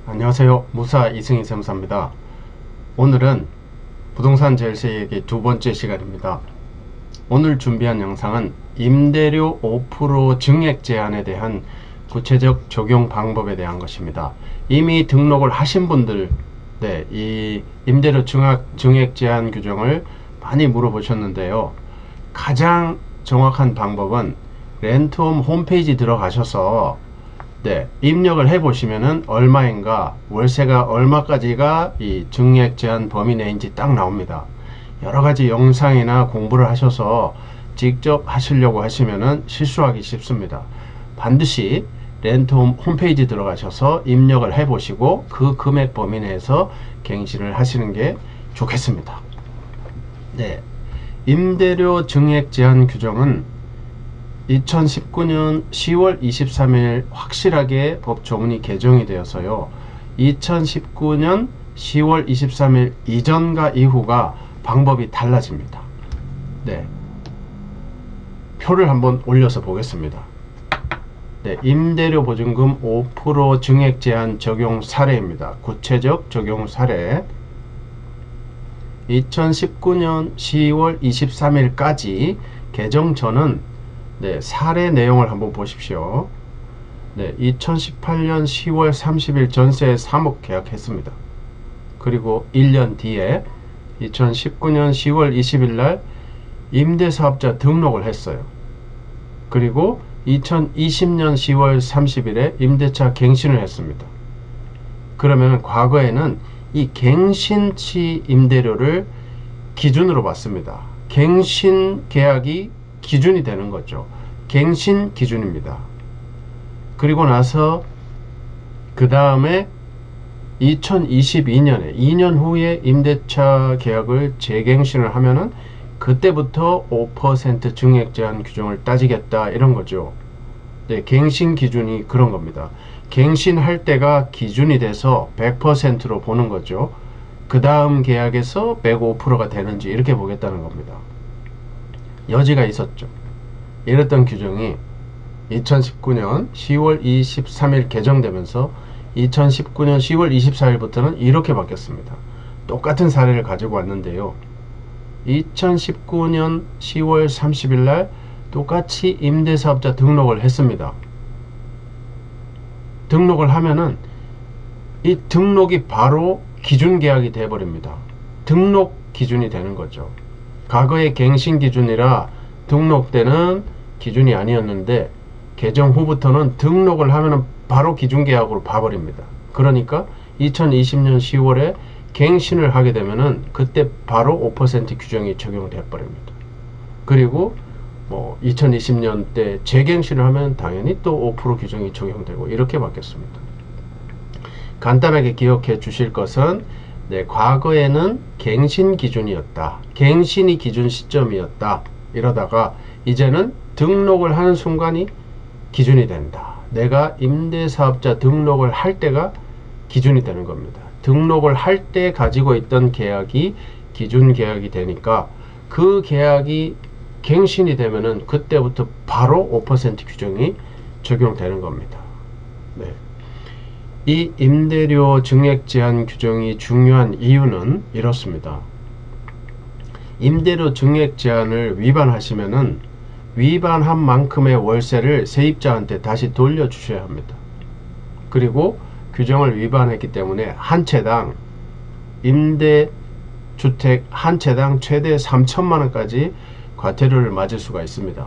안녕하세요. 무사 이승희 세무사입니다. 오늘은 부동산 절세 얘기 두 번째 시간입니다. 오늘 준비한 영상은 임대료 5% 증액 제한에 대한 구체적 적용 방법에 대한 것입니다. 이미 등록을 하신 분들, 이 임대료 증액 제한 규정을 많이 물어보셨는데요. 가장 정확한 방법은 렌트홈 홈페이지 들어가셔서 입력을 해 보시면은 얼마인가, 월세가 얼마까지가 이 증액 제한 범위 내인지 딱 나옵니다. 여러 가지 영상이나 공부를 하셔서 직접 하시려고 하시면은 실수하기 쉽습니다. 반드시 렌트홈 홈페이지 들어가셔서 입력을 해 보시고 그 금액 범위 내에서 갱신을 하시는 게 좋겠습니다. 임대료 증액 제한 규정은 2019년 10월 23일 확실하게 법조문이 개정이 되어서요. 2019년 10월 23일 이전과 이후가 방법이 달라집니다. 표를 한번 올려서 보겠습니다. 임대료 보증금 5% 증액 제한 적용 사례입니다. 구체적 적용 사례. 2019년 10월 23일까지 개정 전은 사례 내용을 한번 보십시오. 2018년 10월 30일 전세 3억 계약했습니다. 그리고 1년 뒤에 2019년 10월 20일 날 임대사업자 등록을 했어요. 그리고 2020년 10월 30일에 임대차 갱신을 했습니다. 그러면 과거에는 이 갱신치 임대료를 기준으로 봤습니다. 갱신 계약이 기준이 되는 거죠. 갱신 기준입니다. 그리고 나서 그 다음에 2022년에 2년 후에 임대차 계약을 재갱신을 하면은 그때부터 5% 증액 제한 규정을 따지겠다 이런 거죠. 갱신 기준이 그런 겁니다. 갱신할 때가 기준이 돼서 100%로 보는 거죠. 그 다음 계약에서 105%가 되는지 이렇게 보겠다는 겁니다. 여지가 있었죠. 이랬던 규정이 2019년 10월 23일 개정되면서 2019년 10월 24일부터는 이렇게 바뀌었습니다. 똑같은 사례를 가지고 왔는데요. 2019년 10월 30일 날 똑같이 임대사업자 등록을 했습니다. 등록을 하면은 이 등록이 바로 기준 계약이 되어버립니다. 등록 기준이 되는 거죠. 과거의 갱신 기준이라 등록 때는 기준이 아니었는데 개정 후부터는 등록을 하면 바로 기준 계약으로 봐버립니다. 그러니까 2020년 10월에 갱신을 하게 되면은 그때 바로 5% 규정이 적용돼 버립니다. 그리고 2020년 때 재갱신을 하면 당연히 또 5% 규정이 적용되고 이렇게 바뀌었습니다. 간단하게 기억해 주실 것은 과거에는 갱신 기준이었다. 갱신이 기준 시점이었다. 이러다가 이제는 등록을 하는 순간이 기준이 된다. 내가 임대사업자 등록을 할 때가 기준이 되는 겁니다. 등록을 할 때 가지고 있던 계약이 기준 계약이 되니까 그 계약이 갱신이 되면은 그때부터 바로 5% 규정이 적용되는 겁니다. 이 임대료 증액 제한 규정이 중요한 이유는 이렇습니다. 임대료 증액 제한을 위반하시면은 위반한 만큼의 월세를 세입자한테 다시 돌려주셔야 합니다. 그리고 규정을 위반했기 때문에 한 채당 임대주택 한 채당 최대 3천만 원까지 과태료를 맞을 수가 있습니다.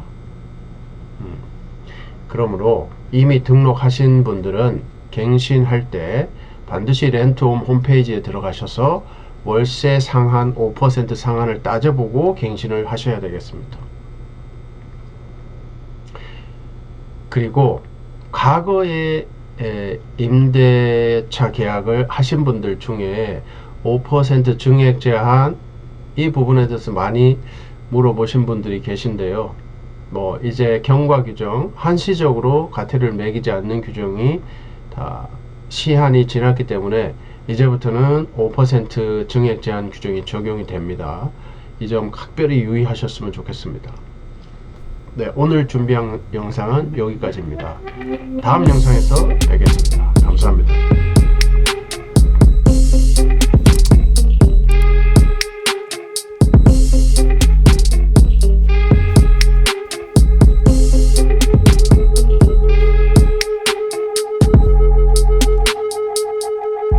그러므로 이미 등록하신 분들은 갱신할 때 반드시 렌트홈 홈페이지에 들어가셔서 월세 상한 5% 상한을 따져보고 갱신을 하셔야 되겠습니다. 그리고 과거에 임대차 계약을 하신 분들 중에 5% 증액 제한 이 부분에 대해서 많이 물어보신 분들이 계신데요. 이제 경과 규정 한시적으로 과태료를 매기지 않는 규정이 다 시한이 지났기 때문에 이제부터는 5% 증액 제한 규정이 적용이 됩니다. 이 점 각별히 유의하셨으면 좋겠습니다. 네, 오늘 준비한 영상은 여기까지입니다. 다음 영상에서 뵙겠습니다. 감사합니다.